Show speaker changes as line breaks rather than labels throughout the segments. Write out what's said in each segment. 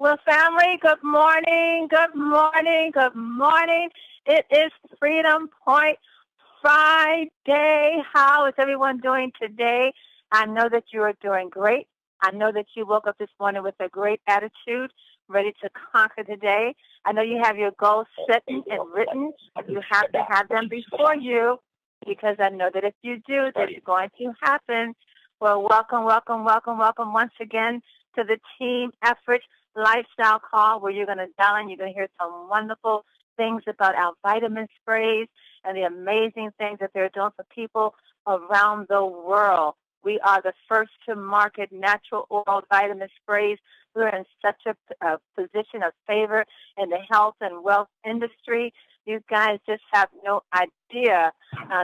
Well, family, good morning, good morning, good morning. It is Freedom Point Friday. How is everyone doing today? I know that you are doing great. I know that you woke up this morning with a great attitude, ready to conquer the day. I know you have your goals set and written. You have to have them before you, because I know that if you do, that it's going to happen. Well, welcome once again to the Team Effort Lifestyle Call, where you're going to dial in. You're going to hear some wonderful things about our vitamin sprays and the amazing things that they're doing for people around the world. We are the first to market natural oil vitamin sprays. We're in such a position of favor in the health and wealth industry. You guys just have no idea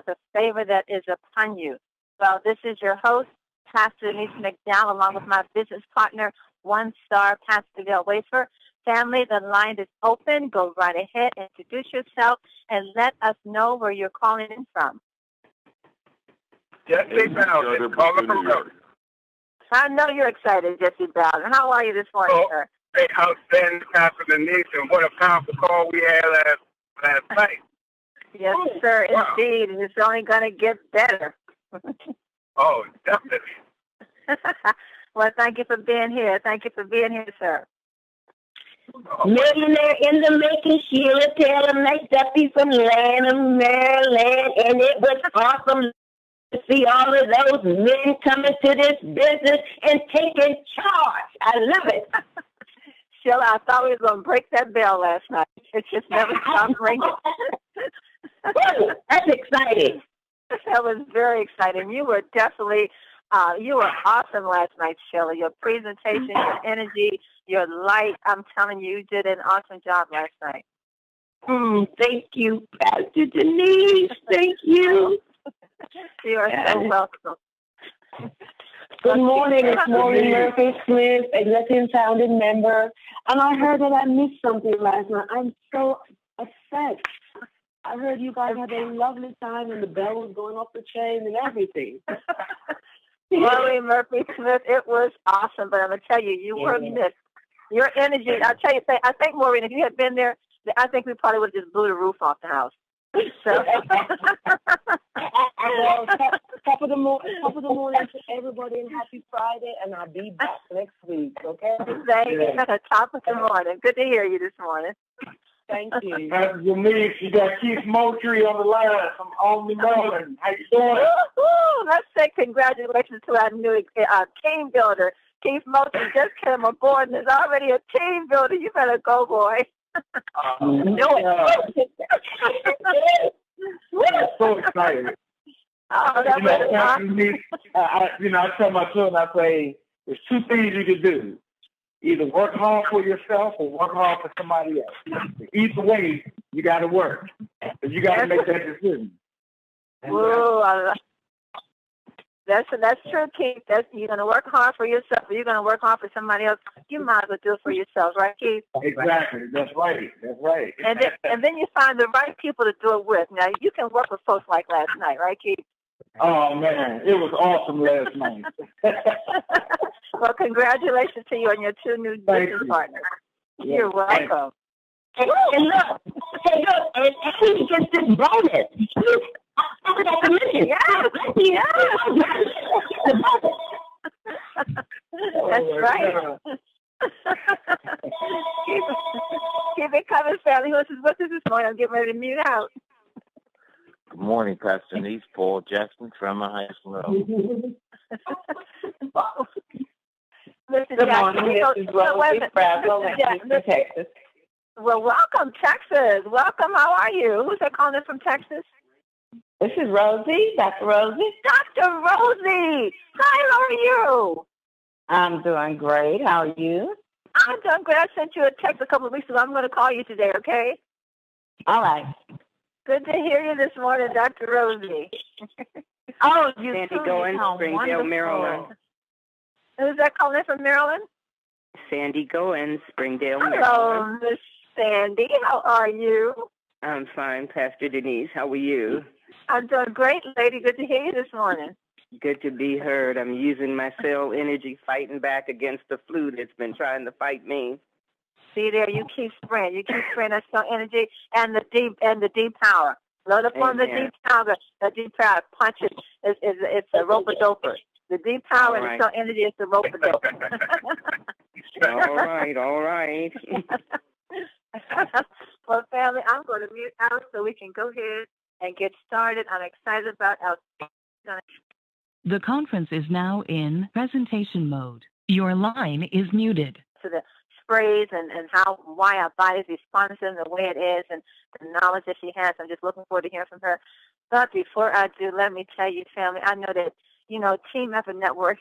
the favor that is upon you. Well, this is your host, Pastor Denise McDowell, along with my business partner, one-star Pastor Dale Wafer. Family, the line is open. Go right ahead, introduce yourself, and let us know where you're calling in from.
Jesse Bowden, calling from Rhodes.
I know you're excited, Jesse Bowden. How are you this morning, sir?
Hey, outstanding, Pastor Denise, and what a powerful call we had last night.
Yes, sir, wow. Indeed, and it's only going to get better.
Oh, definitely.
Well, thank you for being here. Thank you for being here, sir.
Millionaire in the making, Sheila Taylor McDuffie from Lanham, Maryland, and it was awesome to see all of those men coming to this business and taking charge. I love it.
Sheila, I thought we were going to break that bell last night. It just never stopped ringing.
That's exciting.
That was very exciting. You were definitely, you were awesome last night, Sheila. Your presentation, your energy, your light. I'm telling you, you did an awesome job last night.
Thank you, Pastor Denise. Thank you.
You are so welcome.
Good morning. It's Maureen Murphy Smith, executive founding member. And I heard that I missed something last night. I'm so upset. I heard you guys had a lovely time and the bell was going off the chain and everything.
Maureen Murphy Smith, it was awesome. But I'm going to tell you, you were missed. Your energy, I'll tell you, I think, Maureen, if you had been there, I think we probably would have just blew the roof off the house. So.
Well, top of the morning to everybody, and happy Friday, and I'll be back next week, okay?
Thank you. At the top of the morning. Good to hear you this morning.
Thank you.
Pastor Denise, you got Keith Moultrie on the line from Albany, Maryland. How you doing?
Woo-hoo! Let's say congratulations to our new team builder. Keith Moultrie just came aboard and is already a team builder. You better go, boy.
Do it.
I'm so excited.
Oh, that was
awesome. I tell my children, I say, there's two things you can do. Either work hard for yourself or work hard for somebody else. Either way, you got to work. But you got to make that decision.
Whoa, that's true, Keith. You're going to work hard for yourself, or you're going to work hard for somebody else. You might as well do it for yourself, right, Keith?
Exactly. That's right.
And then you find the right people to do it with. Now, you can work with folks like last night, right, Keith?
Oh, man. It was awesome last night.
Well, congratulations to you and your two new business partners. Yeah, you're welcome.
And look, and he gets this bonus. I forgot to mention. Yeah.
That's right. Keep it coming, family. What's this morning? I'm getting ready to mute out.
Good morning, Pastor Denise. Paul Jackson from High School.
Good morning. This is Rosie from Texas. Well, welcome, Texas. Welcome. How are you? Who's that calling in from Texas?
This is Rosie, Dr. Rosie.
Dr. Rosie. Hi, how are you?
I'm doing great. How are you?
I'm doing great. I sent you a text a couple of weeks ago. I'm going to call you today, okay?
All right.
Good to hear you this morning, Dr. Rosie.
Oh, you Sandy Goins, Springdale, Maryland.
Who's that calling in from Maryland?
Sandy Goins, Springdale, Maryland.
Hello, Miss Sandy. How are you?
I'm fine, Pastor Denise. How are you?
I'm doing great, lady. Good to hear you this morning.
Good to be heard. I'm using my cell energy fighting back against the flu that's been trying to fight me.
See there, you keep spraying. You keep spraying that strong energy and the deep power. Load up on the deep power. The deep power punches. It's a rope-a-doper. The deep power and the strong energy is the rope-a-doper.
All right.
Well, family, I'm going to mute out so we can go ahead and get started. I'm excited about our...
The conference is now in presentation mode. Your line is muted.
To the sprays and why our body's responding the way it is and the knowledge that she has. I'm just looking forward to hearing from her. But before I do, let me tell you, family, I know that, Team Effort Network,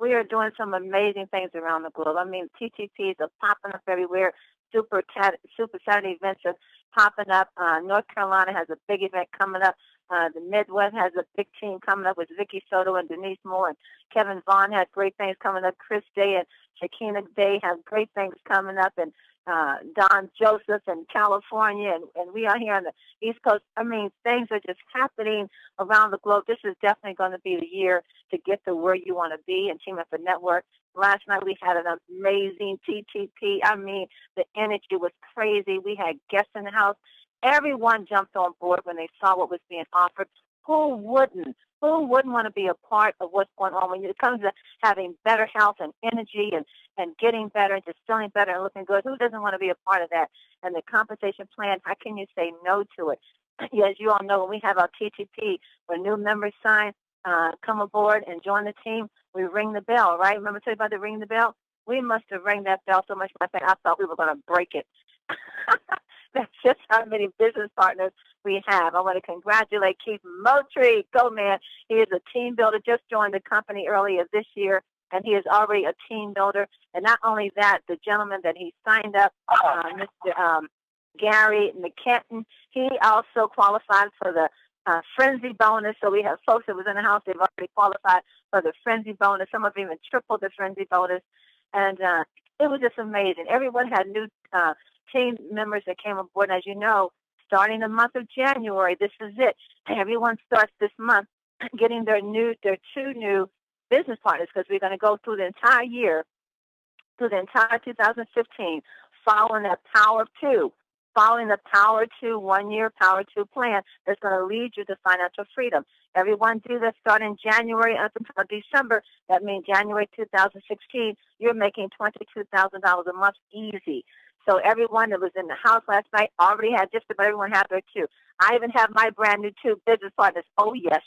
we are doing some amazing things around the globe. I mean, TTPs are popping up everywhere. Super Saturday events are popping up. North Carolina has a big event coming up. The Midwest has a big team coming up with Vicky Soto and Denise Moore, and Kevin Vaughn has great things coming up. Chris Day and Shakena Day have great things coming up, and Don Joseph in California, and we are here on the East Coast. I mean, things are just happening around the globe. This is definitely going to be the year to get to where you want to be in Team Effort Network. Last night we had an amazing TTP. I mean, the energy was crazy. We had guests in the house. Everyone jumped on board when they saw what was being offered. Who wouldn't? Who wouldn't want to be a part of what's going on when it comes to having better health and energy and getting better and just feeling better and looking good? Who doesn't want to be a part of that? And the compensation plan, how can you say no to it? As you all know, when we have our TTP, when new members sign, come aboard and join the team, we ring the bell, right? Remember I told you about the ring the bell? We must have rang that bell so much, I thought we were going to break it. That's just how many business partners we have. I want to congratulate Keith Moultrie. Go, man. He is a team builder, just joined the company earlier this year, and he is already a team builder. And not only that, the gentleman that he signed up, Mr. Gary McKenton, he also qualified for the frenzy bonus. So we have folks that was in the house, they've already qualified for the frenzy bonus. Some of them even tripled the frenzy bonus. And it was just amazing. Everyone had new team members that came aboard. And as you know, starting the month of January, this is it. Everyone starts this month getting their two new business partners, because we're going to go through the entire year, through the entire 2015, following that Power of Two, following the Power 2 1-year Power 2 plan that's going to lead you to financial freedom. Everyone do that starting January up until December. That means January 2016, you're making $22,000 a month easy. So everyone that was in the house last night already had, just about everyone had their two. I even have my brand new two business partners. Oh, yes.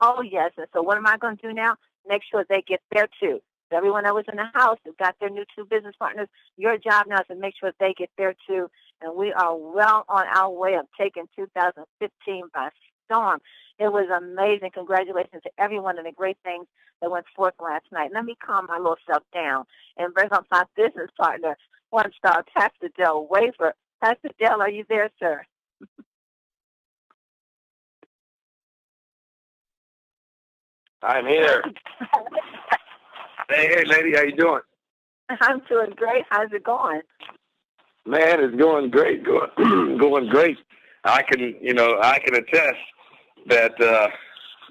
Oh, yes. And so what am I going to do now? Make sure they get their two. So everyone that was in the house who got their new two business partners, your job now is to make sure they get their two. And we are well on our way of taking 2015 by storm. It was amazing. Congratulations to everyone and the great things that went forth last night. Let me calm my little self down and bring up my business partner, One Star, Pastor Dale Wafer. Pastor Dale, are you there, sir?
I'm here. Hey, lady, how you doing?
I'm doing great. How's it going?
Man, it's going great. Going great. I can attest that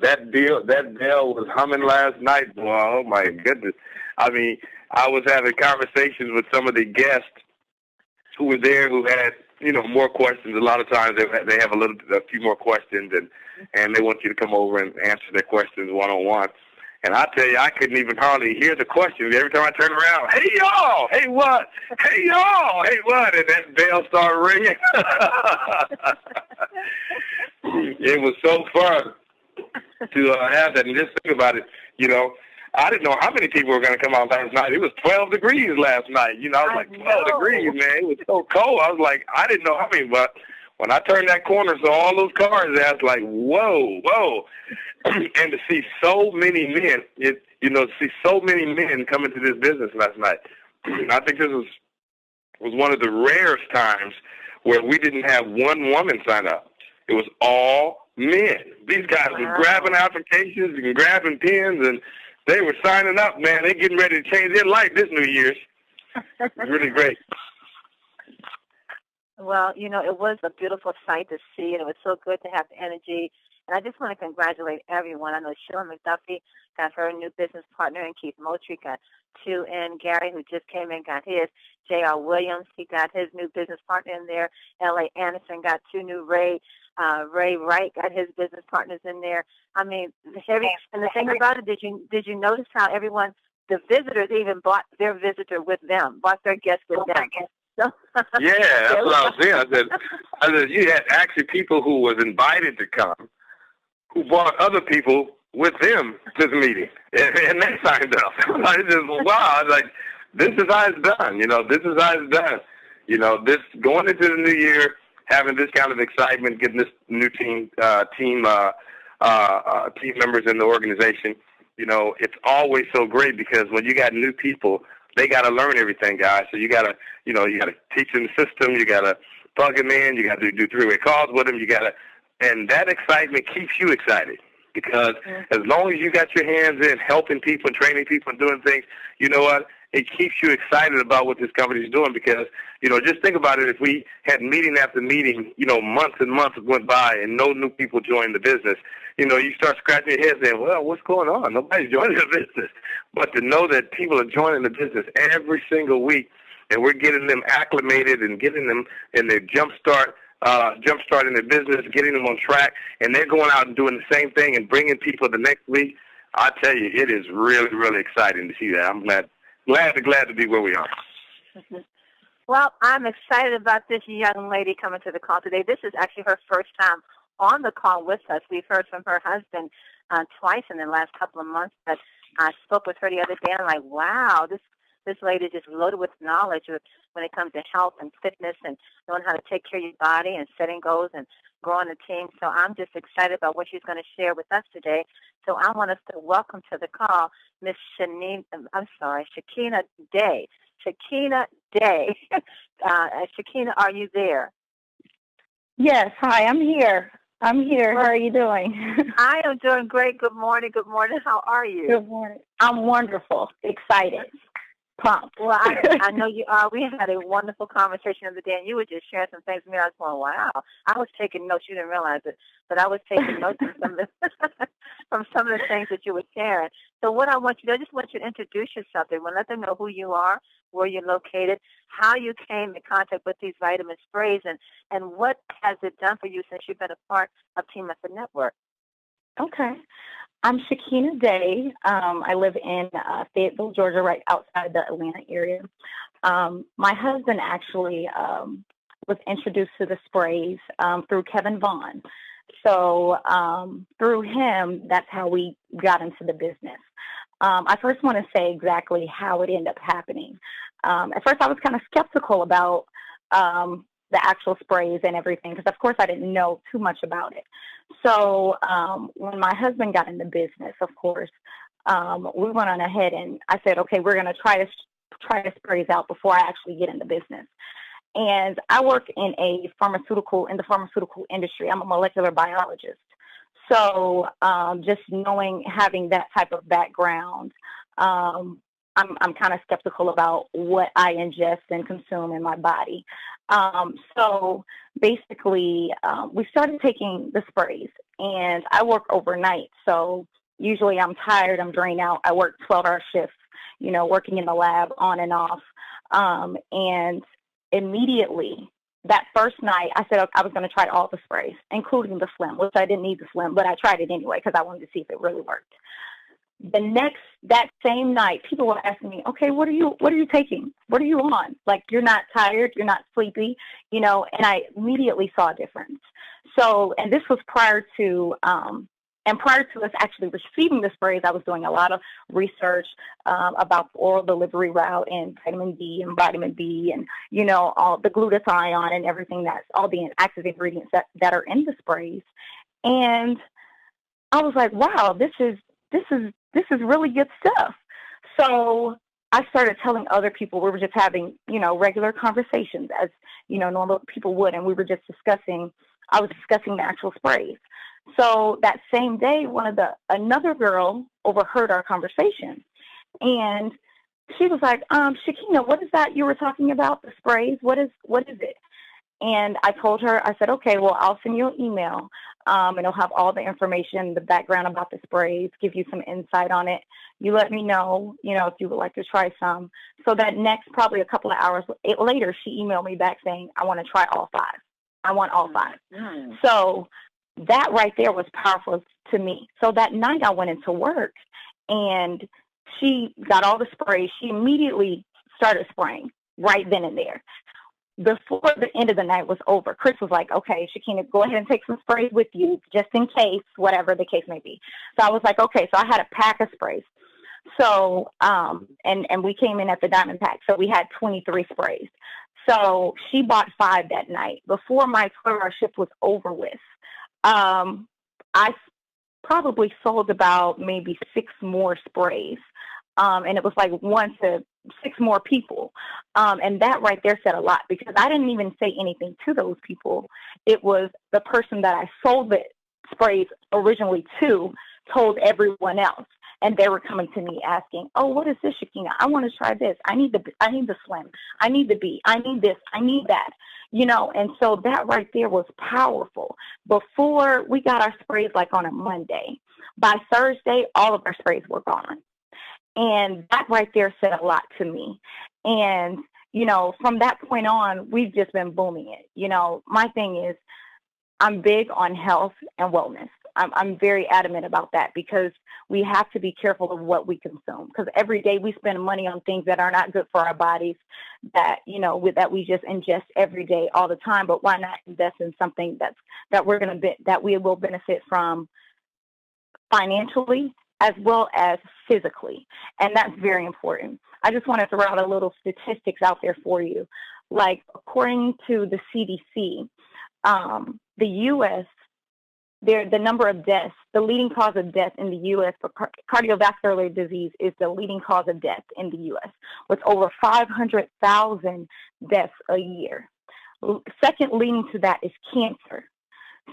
that bell was humming last night. Boy, oh my goodness! I mean, I was having conversations with some of the guests who were there who had more questions. A lot of times they have a few more questions, and they want you to come over and answer their questions one-on-one. And I tell you, I couldn't even hardly hear the questions. Every time I turn around, hey, y'all, hey, what? Hey, y'all, hey, what? And that bell started ringing. It was so fun to have that. And just think about it, I didn't know how many people were going to come out last night. It was 12 degrees last night. I was like, 12 degrees, man. It was so cold. I was like, I didn't know how many, but when I turned that corner, saw all those cars, I was like, whoa. And to see so many men, come into this business last night. I think this was one of the rarest times where we didn't have one woman sign up. It was all men. These guys were grabbing applications and grabbing pens, and they were signing up, man. They're getting ready to change their life this New Year's. It was really great.
Well, it was a beautiful sight to see, and it was so good to have the energy And I just want to congratulate everyone. I know Sheila McDuffie got her new business partner, and Keith Moultrie got 2 in. Gary, who just came in, got his. J.R. Williams, he got his new business partner in there. L.A. Anderson got 2 new. Ray Wright got his business partners in there. I mean, and the thing about it, did you notice how everyone, the visitors even bought their visitor with them, bought their guest with them? So,
yeah, that's what I was saying. I said you had actually people who was invited to come, who brought other people with them to the meeting, and they signed up. I just, wow, I was like, this is how it's done. This is how it's done. This going into the new year, having this kind of excitement, getting this new team members in the organization. It's always so great because when you got new people, they got to learn everything, guys. So you got to, you got to teach them the system. You got to plug them in. You got to do 3-way calls with them. And that excitement keeps you excited because as long as you got your hands in helping people and training people and doing things, you know what? It keeps you excited about what this company is doing because, just think about it. If we had meeting after meeting, months and months went by and no new people joined the business, you start scratching your head saying, well, what's going on? Nobody's joining the business. But to know that people are joining the business every single week and we're getting them acclimated and getting them in their jumpstarting their business, getting them on track, and they're going out and doing the same thing and bringing people the next week, I tell you, it is really, really exciting to see that. I'm glad to be where we are.
Well, I'm excited about this young lady coming to the call today. This is actually her first time on the call with us. We've heard from her husband twice in the last couple of months, but I spoke with her the other day, and I'm like, wow, this lady is just loaded with knowledge when it comes to health and fitness and knowing how to take care of your body and setting goals and growing a team. So I'm just excited about what she's going to share with us today. So I want us to welcome to the call Miss Shakena Day. Shakena Day. Shakena, are you there?
Yes. Hi, I'm here. How are you doing?
I am doing great. Good morning. Good morning. How are you?
Good morning. I'm wonderful. Excited. Pumped.
Well, I know you are. We had a wonderful conversation the other day, and you were just sharing some things with me. I was going, wow. I was taking notes. You didn't realize it, but I was taking notes from some of the things that you were sharing. So what I want you to do, I just want you to introduce yourself. And let them know who you are, where you're located, how you came in contact with these vitamin sprays, and what has it done for you since you've been a part of Team Effort Network.
Okay. I'm Shakena Day. I live in Fayetteville, Georgia, right outside the Atlanta area. My husband actually was introduced to the sprays through Kevin Vaughn. So through him, that's how we got into the business. I first want to say exactly how it ended up happening. At first, I was kind of skeptical about the actual sprays and everything, because of course I didn't know too much about it. So when my husband got in the business, of course, we went on ahead and I said, okay, we're going to try the sprays out before I actually get in the business. And I work in the pharmaceutical industry. I'm a molecular biologist. So just having that type of background, I'm kind of skeptical about what I ingest and consume in my body. So basically, we started taking the sprays, and I work overnight. So usually I'm tired, I'm drained out. I work 12-hour shifts, working in the lab on and off. And immediately that first night, I said I was going to try all the sprays, including the Slim, which I didn't need the Slim, but I tried it anyway because I wanted to see if it really worked. That same night, people were asking me, okay, what are you taking? What are you on? Like, you're not tired, you're not sleepy, and I immediately saw a difference. So, and this was prior to us actually receiving the sprays, I was doing a lot of research about the oral delivery route and vitamin D and vitamin B and, all the glutathione and everything, that's all the active ingredients that are in the sprays. And I was like, wow, this is really good stuff. So I started telling other people. We were just having, regular conversations as, normal people would. And we were just I was discussing the actual sprays. So that same day, another girl overheard our conversation, and she was like, Shakena, what is that you were talking about, the sprays? What is it? And I told her, I said, okay, well, I'll send you an email and it'll have all the information, the background about the sprays, give you some insight on it. You let me know, if you would like to try some. So that next, probably a couple of hours later, she emailed me back saying, I want to try all 5. I want all 5. Mm. So that right there was powerful to me. So that night I went into work, and she got all the sprays. She immediately started spraying right then and there. Before the end of the night was over, Chris was like, okay, Shakena, go ahead and take some sprays with you just in case, whatever the case may be. So I was like, okay. So I had a pack of sprays. So, and we came in at the diamond pack. So we had 23 sprays. So she bought 5 that night. Before my 12-hour shift was over with, I probably sold about maybe 6 more sprays. And it was like 1 to 6 more people. And that right there said a lot, because I didn't even say anything to those people. It was the person that I sold the sprays originally to told everyone else. And they were coming to me asking, oh, what is this, Shakena? I want to try this. I need the Slim. I need the B. I need this. I need that. And so that right there was powerful. Before we got our sprays like on a Monday, by Thursday, all of our sprays were gone. And that right there said a lot to me. And, from that point on, we've just been booming it. My thing is, I'm big on health and wellness. I'm very adamant about that, because we have to be careful of what we consume, because every day we spend money on things that are not good for our bodies, that, that we just ingest every day all the time. But why not invest in something that we will benefit from financially as well as physically? And that's very important. I just want to throw out a little statistics out there for you. Like, according to the CDC, the U.S., the number of deaths, the leading cause of death in the U.S. for cardiovascular disease is the leading cause of death in the U.S., with over 500,000 deaths a year. Second leading to that is cancer.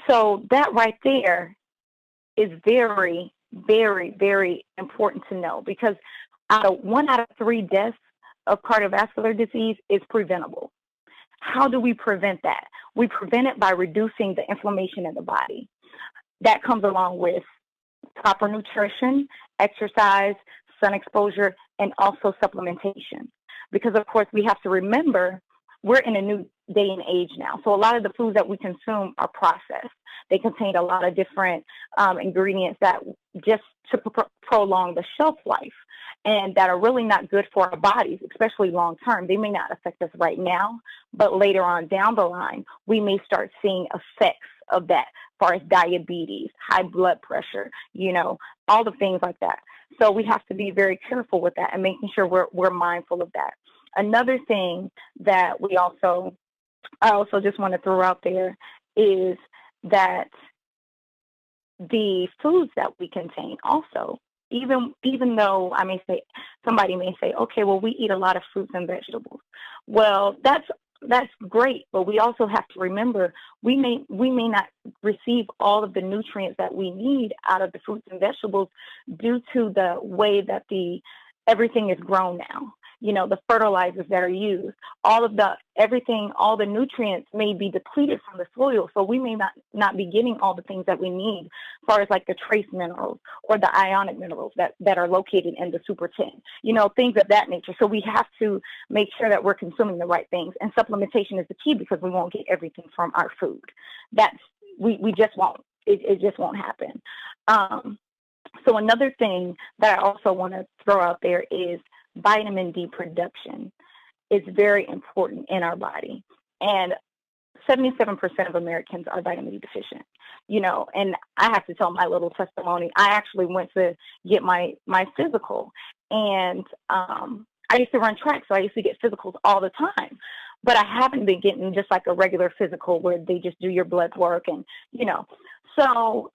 So that right there is very, very, very important to know, because 1 out of 3 deaths of cardiovascular disease is preventable. How do we prevent that? We prevent it by reducing the inflammation in the body. That comes along with proper nutrition, exercise, sun exposure, and also supplementation. Because, of course, we have to remember we're in a new day and age now. So a lot of the foods that we consume are processed. They contain a lot of different ingredients that just to prolong the shelf life, and that are really not good for our bodies, especially long term. They may not affect us right now, but later on down the line, we may start seeing effects of that, as far as diabetes, high blood pressure, all the things like that. So we have to be very careful with that and making sure we're mindful of that. Another thing that I also just want to throw out there is that the foods that we contain also, even though somebody may say, okay, well, we eat a lot of fruits and vegetables. Well, that's great, but we also have to remember we may not receive all of the nutrients that we need out of the fruits and vegetables due to the way that everything is grown now. The fertilizers that are used, all the nutrients may be depleted from the soil. So we may not be getting all the things that we need, as far as like the trace minerals or the ionic minerals that are located in the Super 10, things of that nature. So we have to make sure that we're consuming the right things. And supplementation is the key, because we won't get everything from our food. We just won't. It just won't happen. So another thing that I also want to throw out there is vitamin D production is very important in our body. And 77% of Americans are vitamin D deficient, and I have to tell my little testimony. I actually went to get my physical, and I used to run track, so I used to get physicals all the time. But I haven't been getting just like a regular physical where they just do your blood work and, so,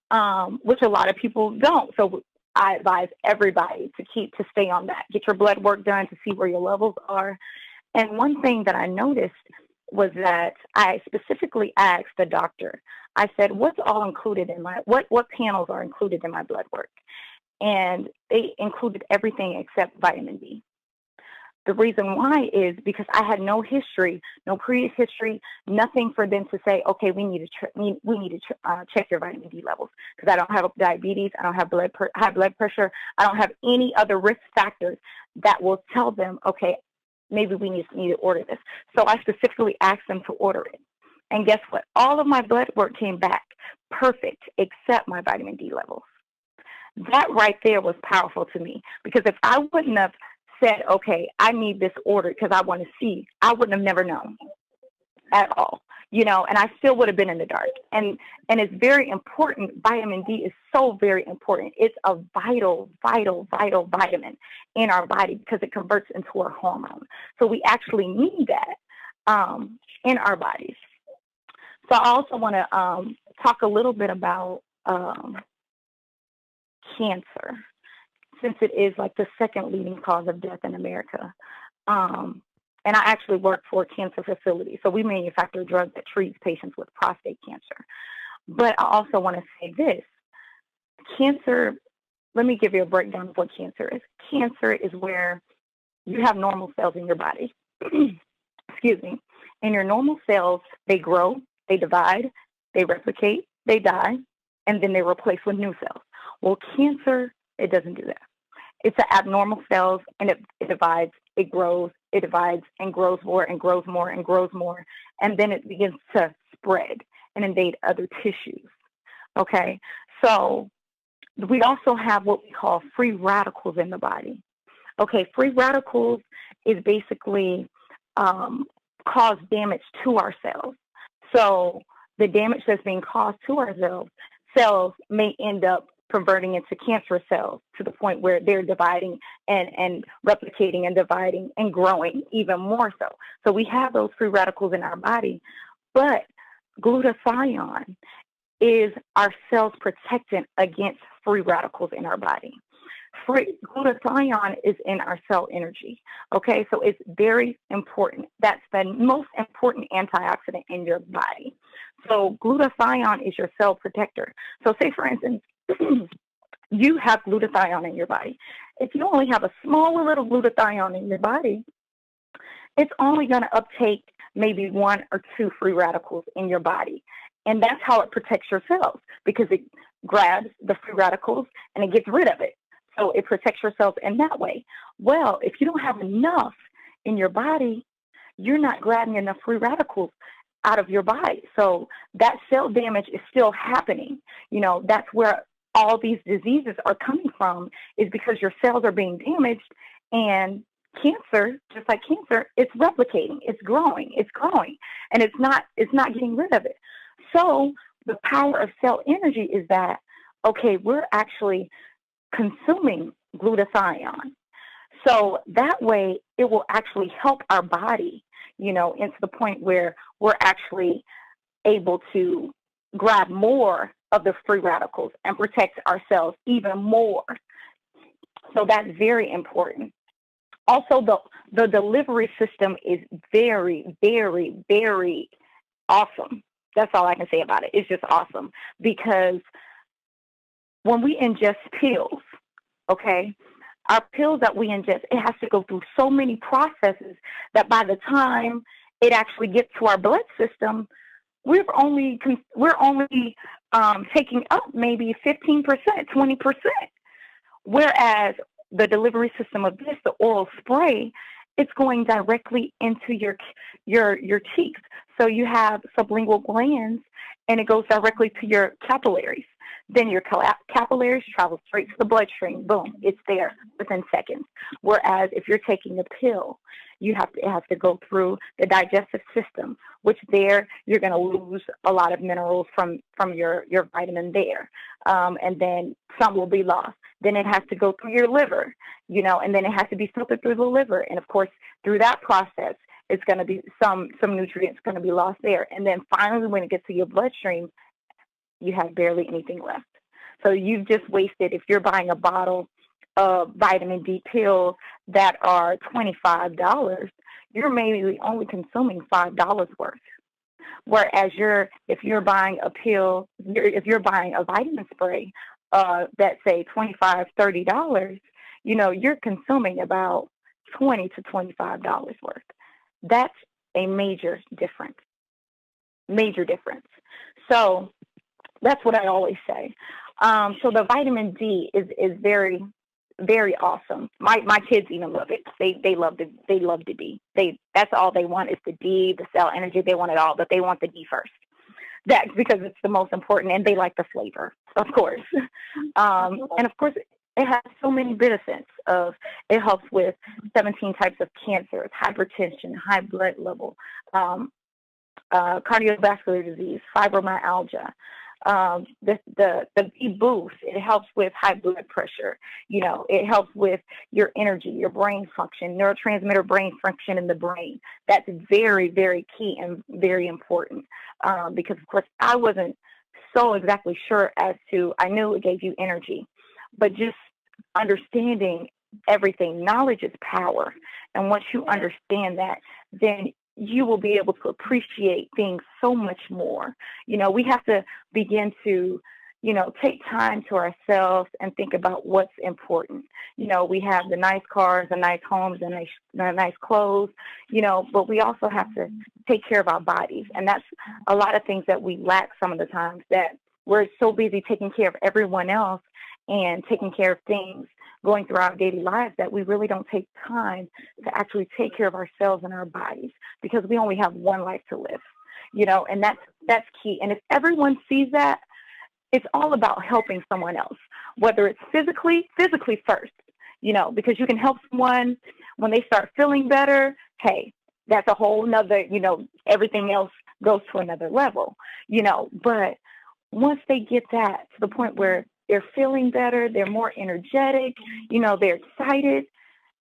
which a lot of people don't. So I advise everybody to stay on that. Get your blood work done to see where your levels are. And one thing that I noticed was that I specifically asked the doctor, I said, what's all included in what panels are included in my blood work? And they included everything except vitamin D. The reason why is because I had no history, no previous history, nothing for them to say, okay, we need to check your vitamin D levels, because I don't have diabetes, I don't have high blood pressure, I don't have any other risk factors that will tell them, okay, maybe we need to order this. So I specifically asked them to order it. And guess what? All of my blood work came back perfect except my vitamin D levels. That right there was powerful to me, because if I wouldn't have said, okay, I need this ordered because I want to see, I wouldn't have never known at all, and I still would have been in the dark. And it's very important. Vitamin D is so very important. It's a vital vitamin in our body because it converts into a hormone. So we actually need that in our bodies. So I also want to talk a little bit about cancer, since it is like the second leading cause of death in America. And I actually work for a cancer facility. So we manufacture a drug that treats patients with prostate cancer. But I also want to say this. Cancer, let me give you a breakdown of what cancer is. Cancer is where you have normal cells in your body. Excuse me. And your normal cells, they grow, they divide, they replicate, they die, and then they're replaced with new cells. Well, cancer, it doesn't do that. It's an abnormal cells, and it divides, it grows, it divides and grows more and grows more and grows more. And then it begins to spread and invade other tissues. Okay. So we also have what we call free radicals in the body. Okay. Free radicals is basically cause damage to our cells. So the damage that's being caused to our cells may end up converting into cancerous cells to the point where they're dividing and replicating and dividing and growing even more so. So we have those free radicals in our body, but glutathione is our cells protectant against free radicals in our body. Glutathione is in our cell energy. Okay, so it's very important. That's the most important antioxidant in your body. So glutathione is your cell protector. So say, for instance, you have glutathione in your body. If you only have a small little glutathione in your body, it's only going to uptake maybe 1 or 2 free radicals in your body. And that's how it protects your cells, because it grabs the free radicals and it gets rid of it. So it protects your cells in that way. Well, if you don't have enough in your body, you're not grabbing enough free radicals out of your body. So that cell damage is still happening. That's where all these diseases are coming from, is because your cells are being damaged, and cancer, just like cancer, it's replicating, it's growing, and it's not getting rid of it. So the power of cell energy is that, okay, we're actually consuming glutathione. So that way it will actually help our body, into the point where we're actually able to grab more of the free radicals and protect ourselves even more. So that's very important. Also, the delivery system is very, very, very awesome. That's all I can say about it. It's just awesome, because when we ingest pills, okay, our pills that we ingest, it has to go through so many processes that by the time it actually gets to our blood system, we're only taking up maybe 15%, 20%. Whereas the delivery system of this, the oral spray, it's going directly into your cheeks. So you have sublingual glands, and it goes directly to your capillaries. Then your capillaries travel straight to the bloodstream. Boom, it's there within seconds. Whereas if you're taking a pill, it has to go through the digestive system, which there you're going to lose a lot of minerals from your vitamin there. And then some will be lost. Then it has to go through your liver, and then it has to be filtered through the liver. And of course, through that process, it's going to be some nutrients going to be lost there. And then finally, when it gets to your bloodstream, you have barely anything left. So you've just wasted, if you're buying a bottle of vitamin D pills that are $25, you're maybe only consuming $5 worth. Whereas if you're buying a pill, if you're buying a vitamin spray that say $25, $30, you're consuming about $20 to $25 worth. That's a major difference. Major difference. So that's what I always say. So the vitamin D is very, very awesome. My kids even love it. They love the D. That's all they want is the D, the cell energy. They want it all, but they want the D first. That's because it's the most important, and they like the flavor, of course. And of course, it has so many benefits. It helps with 17 types of cancers, hypertension, high blood level, cardiovascular disease, fibromyalgia. The B boost, it helps with high blood pressure. It helps with your energy, your brain function, neurotransmitter brain function in the brain. That's very, very key and very important. Because of course I wasn't so exactly sure as to, I knew it gave you energy, but just understanding everything, knowledge is power. And once you understand that, then you will be able to appreciate things so much more. We have to begin to, take time to ourselves and think about what's important. We have the nice cars, the nice homes, and the nice clothes, but we also have to take care of our bodies. And that's a lot of things that we lack some of the times, that we're so busy taking care of everyone else and taking care of things going through our daily lives that we really don't take time to actually take care of ourselves and our bodies, because we only have one life to live, and that's key. And if everyone sees that, it's all about helping someone else, whether it's physically first, because you can help someone when they start feeling better. Hey, that's a whole nother, everything else goes to another level, but once they get that to the point where they're feeling better, they're more energetic, they're excited,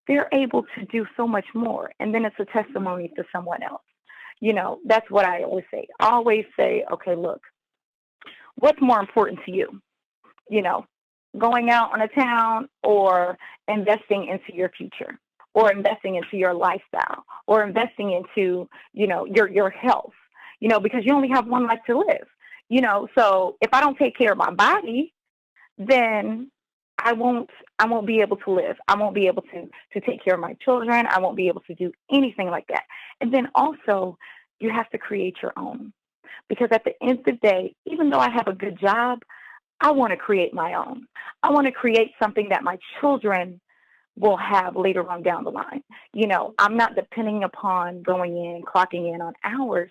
they're able to do so much more. And then it's a testimony to someone else. That's what I always say. I always say, okay, look, what's more important to you? Going out on a town, or investing into your future, or investing into your lifestyle, or investing into, your health, because you only have one life to live. So if I don't take care of my body, then I won't be able to live. I won't be able to take care of my children. I won't be able to do anything like that. And then also, you have to create your own. Because at the end of the day, even though I have a good job, I want to create my own. I want to create something that my children will have later on down the line. I'm not depending upon going in, clocking in on hours.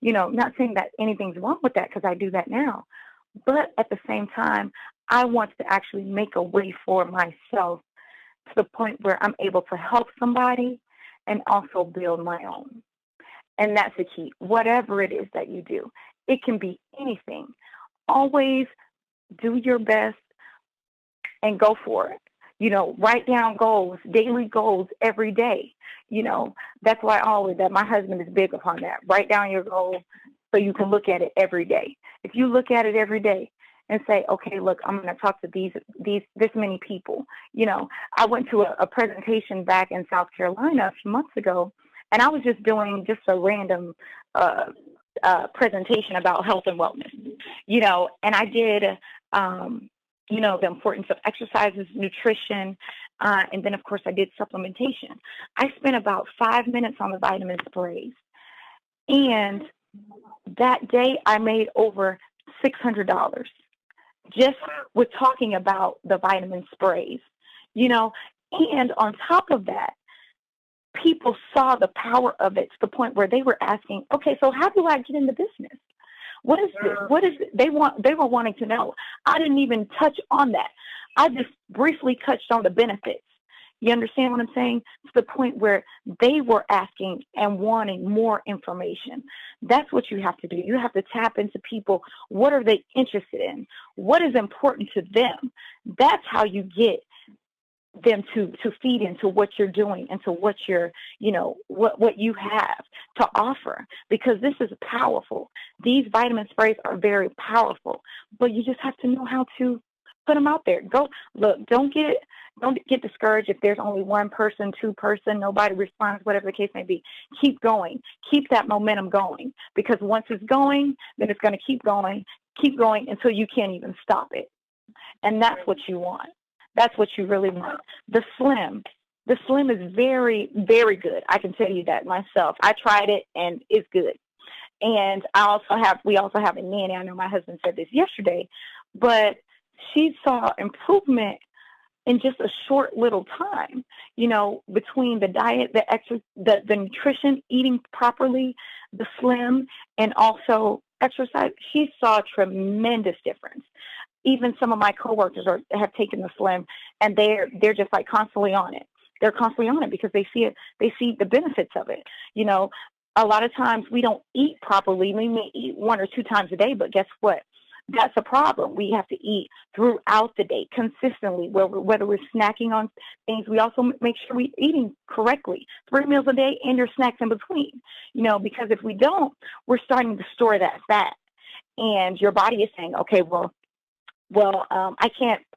Not saying that anything's wrong with that, because I do that now. But at the same time, I want to actually make a way for myself to the point where I'm able to help somebody and also build my own. And that's the key. Whatever it is that you do, it can be anything. Always do your best and go for it. Write down goals, daily goals every day. That's why that my husband is big upon that. Write down your goals so you can look at it every day. If you look at it every day and say, okay, look, I'm going to talk to this many people. I went to a presentation back in South Carolina a few months ago, and I was just doing a random presentation about health and wellness, and I did, the importance of exercises, nutrition, and then, of course, I did supplementation. I spent about 5 minutes on the vitamin sprays, and that day I made over $600 just with talking about the vitamin sprays, and on top of that, people saw the power of it to the point where they were asking, okay, so how do I get in the business? What is this? What is it? They were wanting to know. I didn't even touch on that. I just briefly touched on the benefits. You understand what I'm saying? To the point where they were asking and wanting more information. That's what you have to do. You have to tap into people. What are they interested in? What is important to them? That's how you get them to feed into what you're doing and to what you're, what you have to offer, because this is powerful. These vitamin sprays are very powerful, but you just have to know how to put them out there. Go look, don't get discouraged if there's only one person, two person, nobody responds, whatever the case may be. Keep going. Keep that momentum going, because once it's going, then it's going to keep going until you can't even stop it. And that's what you want. That's what you really want. The slim, The Slim is very, very good. I can tell you that myself. I tried it, and it's good. And we also have a nanny. I know my husband said this yesterday, but she saw improvement in just a short little time, between the diet, the nutrition, eating properly, the Slim, and also exercise. She saw a tremendous difference. Even some of my coworkers have taken the Slim, and they're just like constantly on it. They're constantly on it because they see it. They see the benefits of it. A lot of times we don't eat properly. We may eat 1 or 2 times a day, but guess what? That's a problem. We have to eat throughout the day consistently, whether we're snacking on things. We also make sure we're eating correctly, 3 meals a day and your snacks in between, because if we don't, we're starting to store that fat. And your body is saying, okay, I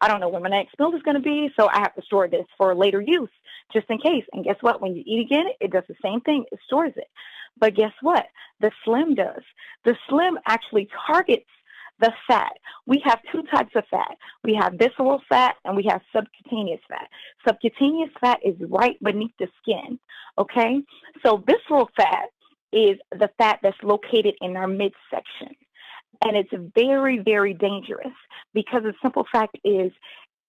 don't know when my next meal is going to be, so I have to store this for later use just in case. And guess what? When you eat again, it does the same thing. It stores it. But guess what? The Slim does. The Slim actually targets the fat. We have 2 types of fat. We have visceral fat and we have subcutaneous fat. Subcutaneous fat is right beneath the skin, okay? So visceral fat is the fat that's located in our midsection. And it's very, very dangerous because the simple fact is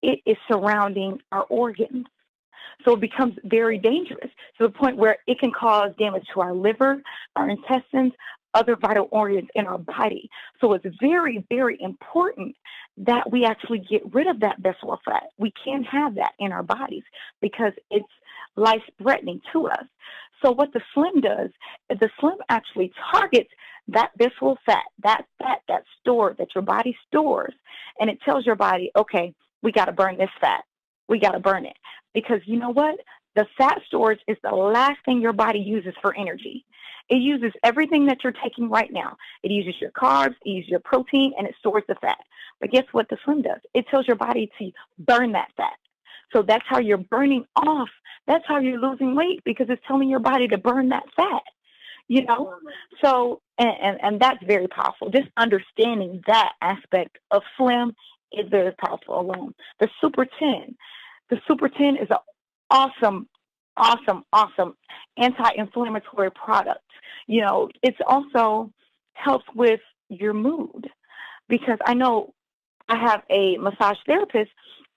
it is surrounding our organs. So it becomes very dangerous to the point where it can cause damage to our liver, our intestines, other vital organs in our body. So it's very, very important that we actually get rid of that visceral fat. We can't have that in our bodies because it's life-threatening to us. So what the Slim does is the Slim actually targets that visceral fat, that stored, that your body stores, and it tells your body, okay, we got to burn this fat. We got to burn it. Because you know what? The fat storage is the last thing your body uses for energy. It uses everything that you're taking right now. It uses your carbs, it uses your protein, and it stores the fat. But guess what the Slim does? It tells your body to burn that fat. So that's how you're burning off. That's how you're losing weight, because it's telling your body to burn that fat. So, and that's very powerful. Just understanding that aspect of Slim is very powerful alone. The Super 10 is an awesome anti-inflammatory product. It's also helps with your mood, because I know I have a massage therapist,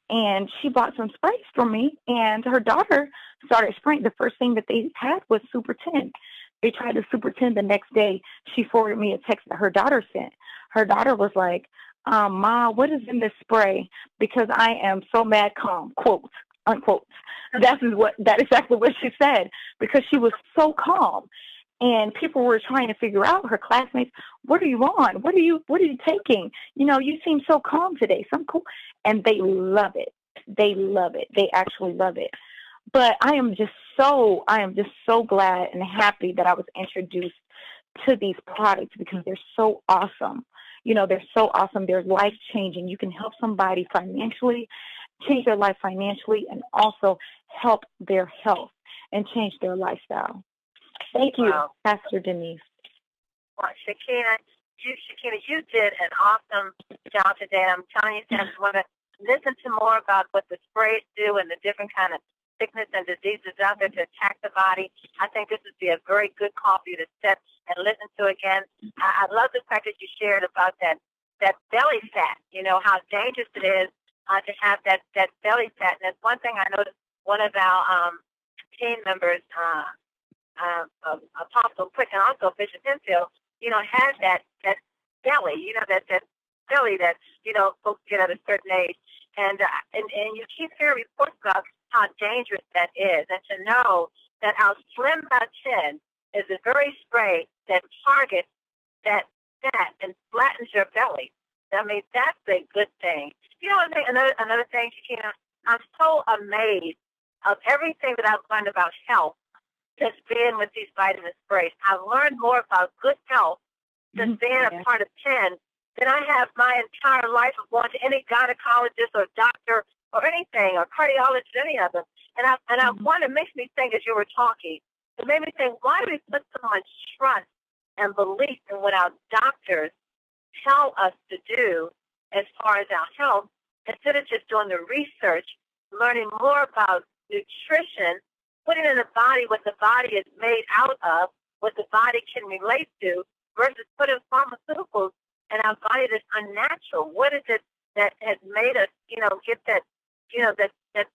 and she bought some sprays from me, and her daughter started spraying. The first thing that they had was Super 10. They tried the Super 10 the next day. She forwarded me a text that her daughter sent. Her daughter was like, Ma, what is in this spray? Because I am so mad calm, quote, unquote. That is exactly what she said, because she was so calm. And people were trying to figure out, her classmates, what are you on? What are you taking? You seem so calm today. So cool. And they love it. They love it. They actually love it. But I am just so glad and happy that I was introduced to these products, because they're so awesome. They're so awesome. They're life-changing. You can help somebody financially, change their life financially, and also help their health and change their lifestyle. Thank you, Pastor Denise.
Well, Shakena, you did an awesome job today. I'm telling you, if you want to listen to more about what the sprays do and the different kind of sickness and diseases out there to attack the body, I think this would be a very good call for you to sit and listen to again. I love the fact that you shared about that belly fat, how dangerous it is to have that belly fat. And that's one thing I noticed one of our team members, Apostle Quick, and also Bishop Henfield, has that belly, that belly that, folks get at a certain age. And you keep hearing reports about how dangerous that is. And to know that our Slim by 10 is a very spray that targets that fat and flattens your belly. I mean, that's a good thing. Another thing, Shakena, I'm so amazed of everything that I've learned about health just being with these vitamin sprays. I've learned more about good health just being a part of 10 than I have my entire life of going to any gynecologist or doctor or anything, or cardiologist, any of them. And I want to make me think, as you were talking, it made me think, why do we put so much trust and belief in what our doctors tell us to do as far as our health, instead of just doing the research, learning more about nutrition, putting in the body what the body is made out of, what the body can relate to, versus putting pharmaceuticals in our body that's unnatural. What is it that has made us, get that,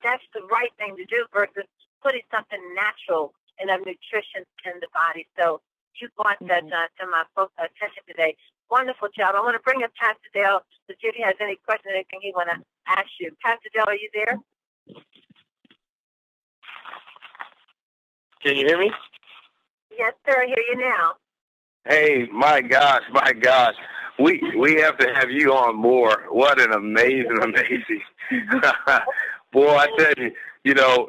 that's the right thing to do versus putting something natural in our nutrition in the body. So you brought that to my attention today. Wonderful job. I want to bring in Pastor Dale to see if he has any questions, anything he want to ask you. Pastor Dale, are you there?
Can you hear me?
Yes, sir. I hear you now.
Hey, my gosh. We have to have you on more. What an amazing. Boy, I tell you,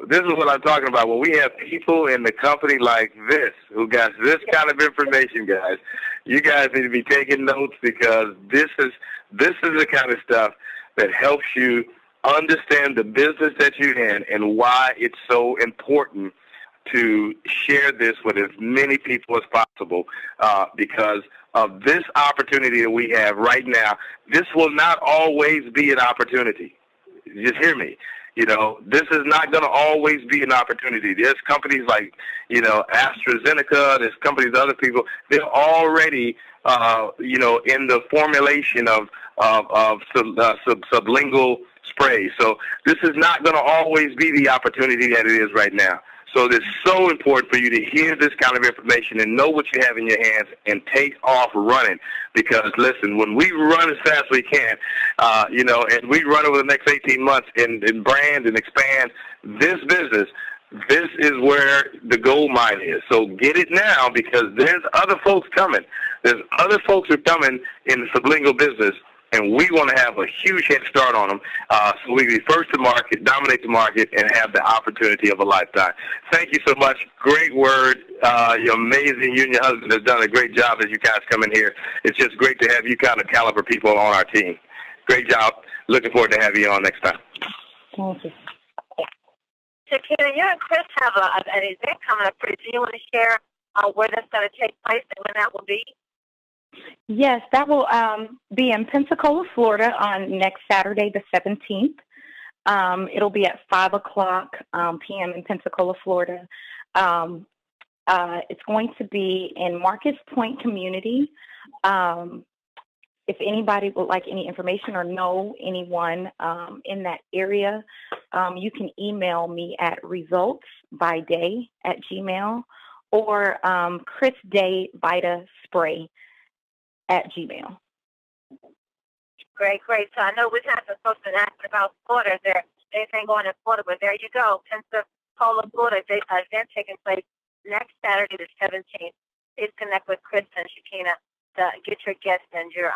this is what I'm talking about. When we have people in the company like this who got this kind of information, guys, you guys need to be taking notes because this is the kind of stuff that helps you understand the business that you're in and why it's so important to share this with as many people as possible because of this opportunity that we have right now. This will not always be an opportunity. Just hear me. This is not going to always be an opportunity. There's companies like, AstraZeneca, there's companies, other people, they're already, in the formulation of sublingual spray. So this is not going to always be the opportunity that it is right now. So it's so important for you to hear this kind of information and know what you have in your hands and take off running. Because, listen, when we run as fast as we can, and we run over the next 18 months and brand and expand this business, this is where the gold mine is. So get it now because there's other folks coming. There's other folks who are coming in the sublingual business. And we want to have a huge head start on them so we can be first to market, dominate the market, and have the opportunity of a lifetime. Thank you so much. Great word. You're amazing. You and your husband have done a great job as you guys come in here. It's just great to have you kind of caliber people on our team. Great job. Looking forward to having you on next time.
Thank you.
Shakena, you and Chris have an event coming up. Do you want to share where that's going to take place and when that will be?
Yes, that will be in Pensacola, Florida on next Saturday, the 17th. It'll be at 5 o'clock p.m. in Pensacola, Florida. It's going to be in Marcus Point community. If anybody would like any information or know anyone in that area, you can email me at resultsbyday@gmail.com or chrisdayvitaspray@gmail.com.
Great. So I know we've had some folks been asking about Florida. Is there anything going in Florida? But there you go. Pensacola, Florida, event taking place next Saturday, the 17th. Please connect with Chris and Shakena to get your guests and your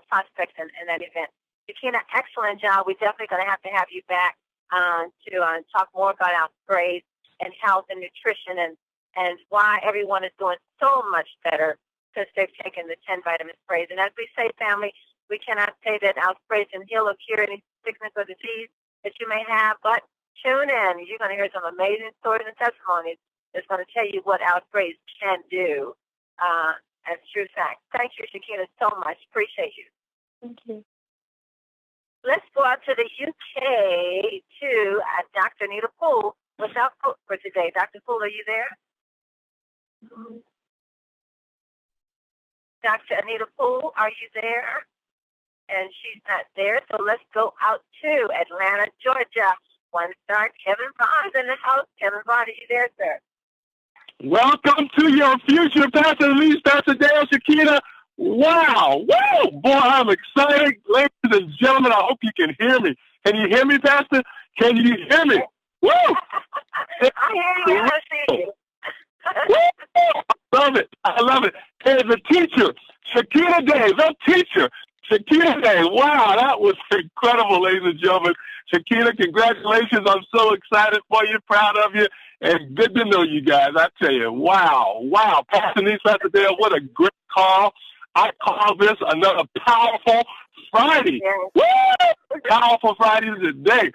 prospects in that event. Shakena, excellent job. We're definitely going to have you back to talk more about our sprays and health and nutrition and why everyone is doing so much better because they've taken the 10 vitamin sprays. And as we say, family, we cannot say that our sprays can heal or cure any sickness or disease that you may have, but tune in. You're going to hear some amazing stories and testimonies that's going to tell you what our sprays can do as true fact. Thank you, Shakena, so much. Appreciate you.
Thank you.
Let's go out to the UK to Dr. Anita Poole with our quote for today. Dr. Poole, are you there? Dr. Anita Poole, are you there? And she's not there, so let's go out to Atlanta, Georgia. One star, Kevin Bond in the house. Kevin Bond, are you there, sir?
Welcome to your future, Pastor Elise, Pastor Dale, Shakena. Wow. Woo! Boy, I'm excited. Ladies and gentlemen, I hope you can hear me. Can you hear me, Pastor? Can you hear me? Woo!
I hear you. I see you.
I love it. Hey, the teacher, Shakena Day, the teacher, Shakena Day. Wow, that was incredible, ladies and gentlemen. Shakena, congratulations. I'm so excited for you, proud of you, and good to know you guys. I tell you, wow. Pastor Denise, Pastor Dale, what a great call. I call this another powerful Friday. Woo! Powerful Friday today.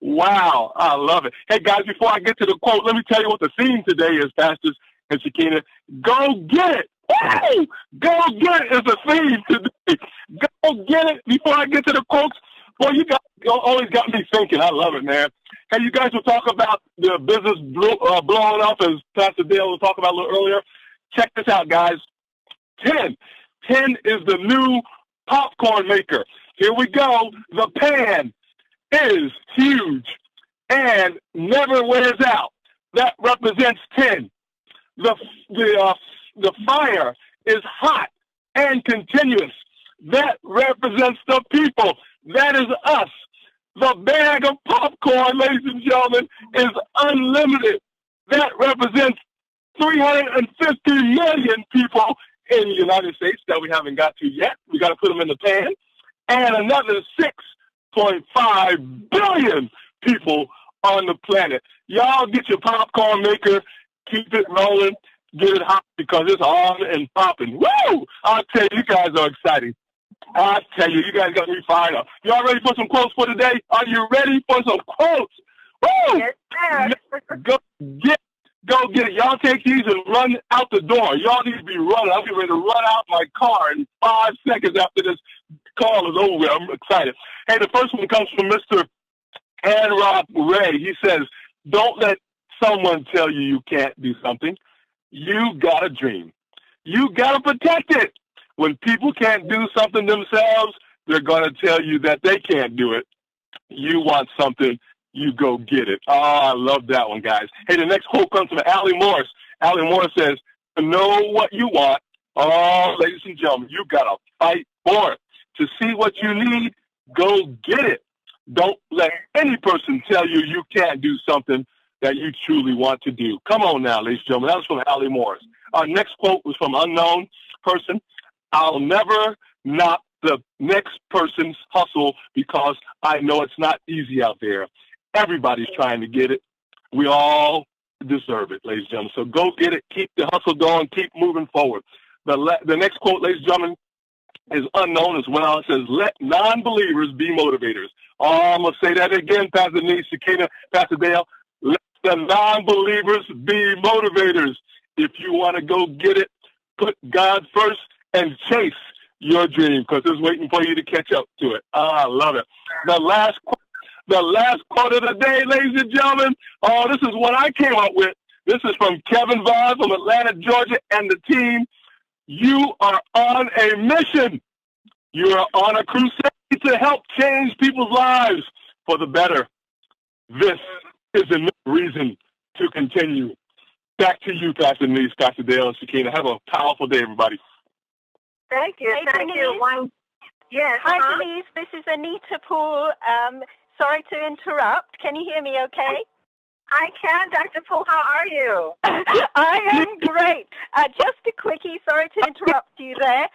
Wow, I love it. Hey, guys, before I get to the quote, let me tell you what the theme today is, Pastors and Shakena. Go get it. Woo! Go get it is the theme today. Go get it. Before I get to the quotes, boy, you always got me thinking. I love it, man. Hey, you guys will talk about the business blowing up, as Pastor Dale was talking about a little earlier. Check this out, guys. 10. 10 is the new popcorn maker. Here we go. The pan is huge and never wears out. That represents 10. The fire is hot and continuous. That represents the people. That is us. The bag of popcorn, ladies and gentlemen, is unlimited. That represents 350 million people in the United States that we haven't got to yet. We got to put them in the pan. And another 6.5 billion people on the planet. Y'all get your popcorn maker, keep it rolling, get it hot because it's on and popping. Woo! I'll tell you, you guys are exciting. I tell you, you guys got me fired up. Y'all ready for some quotes for today? Are you ready for some quotes? Woo!
Yes, sir.
Go get it. Y'all take these and run out the door. Y'all need to be running. I'm getting ready to run out my car in 5 seconds after this call is over with. I'm excited. Hey, the first one comes from Mr. Anrock Ray. He says, don't let someone tell you you can't do something. You got a dream. You got to protect it. When people can't do something themselves, they're going to tell you that they can't do it. You want something, you go get it. Oh, I love that one, guys. Hey, the next quote comes from Allie Morris. Allie Morris says, to know what you want, oh, ladies and gentlemen, you got to fight for it. To see what you need, go get it. Don't let any person tell you you can't do something that you truly want to do. Come on now, ladies and gentlemen. That was from Allie Morris. Our next quote was from unknown person. I'll never knock the next person's hustle because I know it's not easy out there. Everybody's trying to get it. We all deserve it, ladies and gentlemen. So go get it. Keep the hustle going. Keep moving forward. The next quote, ladies and gentlemen, is unknown as well. It says, let non-believers be motivators. Oh, I'm going to say that again, Pastor Denise, Shakena, Pastor Dale. Let the non-believers be motivators. If you want to go get it, put God first and chase your dream because it's waiting for you to catch up to it. Oh, I love it. The last quote of the day, ladies and gentlemen. Oh, this is what I came up with. This is from Kevin Vaughn from Atlanta, Georgia, and the team. You are on a mission. You are on a crusade to help change people's lives for the better. This is enough reason to continue. Back to you, Pastor Denise, Pastor Dale, and Shakena. Have a powerful day, everybody.
Thank you.
Hey,
Thank
Denise.
you. Yes.
Hi, Denise. This is Anita Poole. Sorry to interrupt. Can you hear me okay?
I can, Dr. Poole. How are you?
I am great. Just a quickie. Sorry to interrupt you there.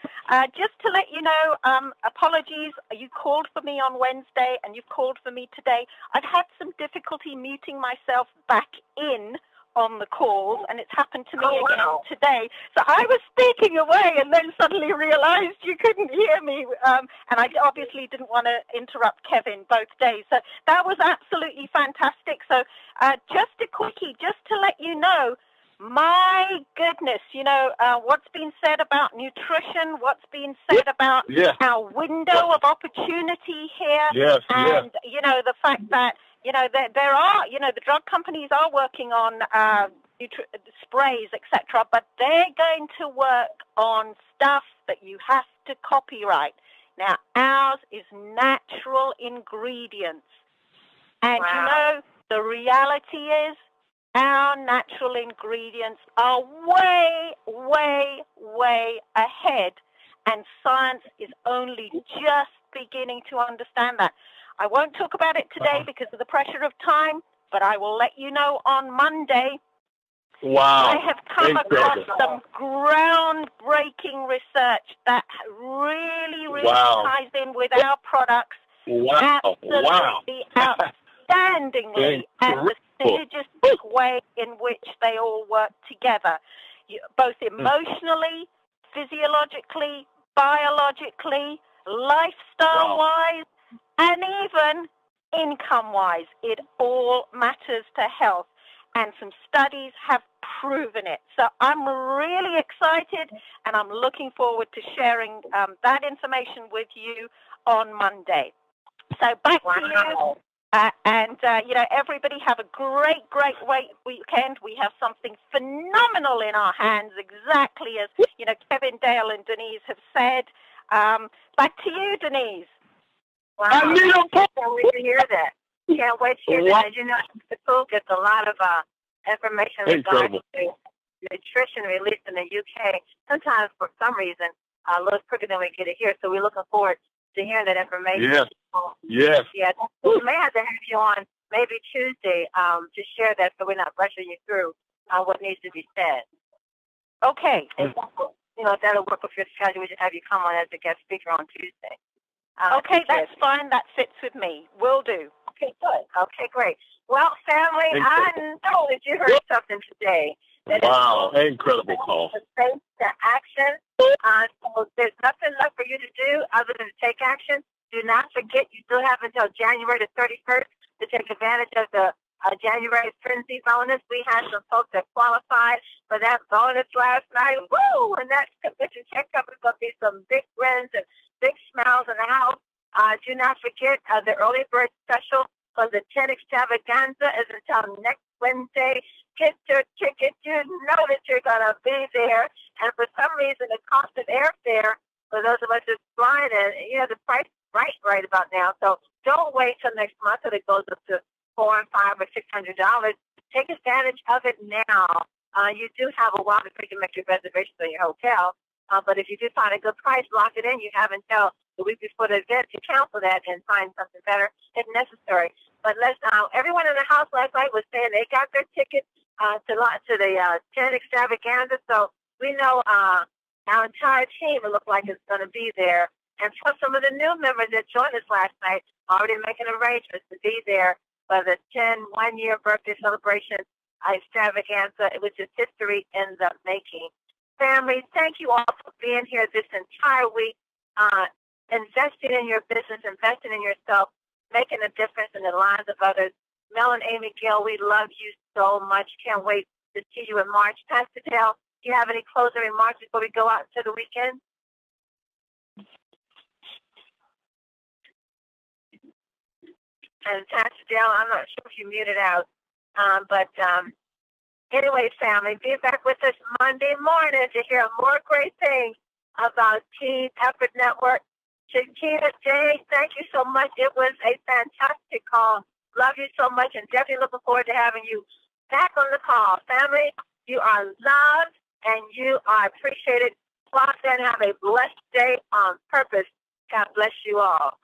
Just to let you know, apologies. You called for me on Wednesday and you've called for me today. I've had some difficulty muting myself back in on the calls, and it's happened to me again today. So I was speaking away and then suddenly realized you couldn't hear me. And I obviously didn't want to interrupt Kevin both days. So that was absolutely fantastic. So just a quickie, just to let you know, my goodness, you know, what's been said about nutrition, what's been said about our window of opportunity here. And, you know, the fact that, you know, there are, you know, the drug companies are working on sprays, etc., but they're going to work on stuff that you have to copyright. Now, ours is natural ingredients. And, you know, the reality is our natural ingredients are way, way, way ahead, and science is only just beginning to understand that. I won't talk about it today because of the pressure of time, but I will let you know on Monday.
Wow.
I have come across some groundbreaking research that really, really ties in with our products. Absolutely outstandingly, and the synergistic way in which they all work together, both emotionally, physiologically, biologically, lifestyle-wise, and even income-wise. It all matters to health, and some studies have proven it. So I'm really excited, and I'm looking forward to sharing that information with you on Monday. So back to you. Everybody have a great weekend. We have something phenomenal in our hands, exactly as, Kevin, Dale, and Denise have said. Back to you, Denise.
Wow. I can't wait to hear that. Can't wait to hear that. The school gets a lot of information regarding nutrition released in the UK. Sometimes, for some reason, a little quicker than we get it here. So we're looking forward to hearing that information.
Yes.
Yeah. We may have to have you on maybe Tuesday to share that, so we're not rushing you through what needs to be said.
Okay.
If that'll work with your schedule, we just have you come on as a guest speaker on Tuesday.
Okay, that's fine. That fits with me. Will do.
Okay, good. Okay, great. Well, family, I know that you heard something today.
Wow, incredible call.
Faith to action. So there's nothing left for you to do other than to take action. Do not forget, you still have until January the 31st to take advantage of the January Frenzy bonus. We had some folks that qualified for that bonus last night. Woo! And that commission check up is going to be some big wins and big smiles in the house. Do not forget the early bird special for the 10 extravaganza is until next Wednesday. Get your ticket. You know that you're going to be there. And for some reason, the cost of airfare for those of us that's flying, the price is right about now. So don't wait till next month till it goes up to $400, $500, or $600. Take advantage of it now. You do have a while before you can make your reservations on your hotel. But if you do find a good price, lock it in. You have until the week before the event to cancel that and find something better if necessary. But everyone in the house last night was saying they got their tickets to the 10 extravaganza. So we know our entire team, it looked like it's going to be there. And plus some of the new members that joined us last night already making arrangements to be there for the 10 one-year birthday celebration extravaganza, which is history in the making. Family, thank you all for being here this entire week, investing in your business, investing in yourself, making a difference in the lives of others. Mel and Amy Gill, we love you so much. Can't wait to see you in March. Pastor Dale, do you have any closing remarks before we go out into the weekend? And Pastor Dale, I'm not sure if you muted out, but anyway, family, be back with us Monday morning to hear more great things about Team Effort Network. Shakena, Jay, thank you so much. It was a fantastic call. Love you so much, and definitely looking forward to having you back on the call. Family, you are loved, and you are appreciated. Clock and have a blessed day on purpose. God bless you all.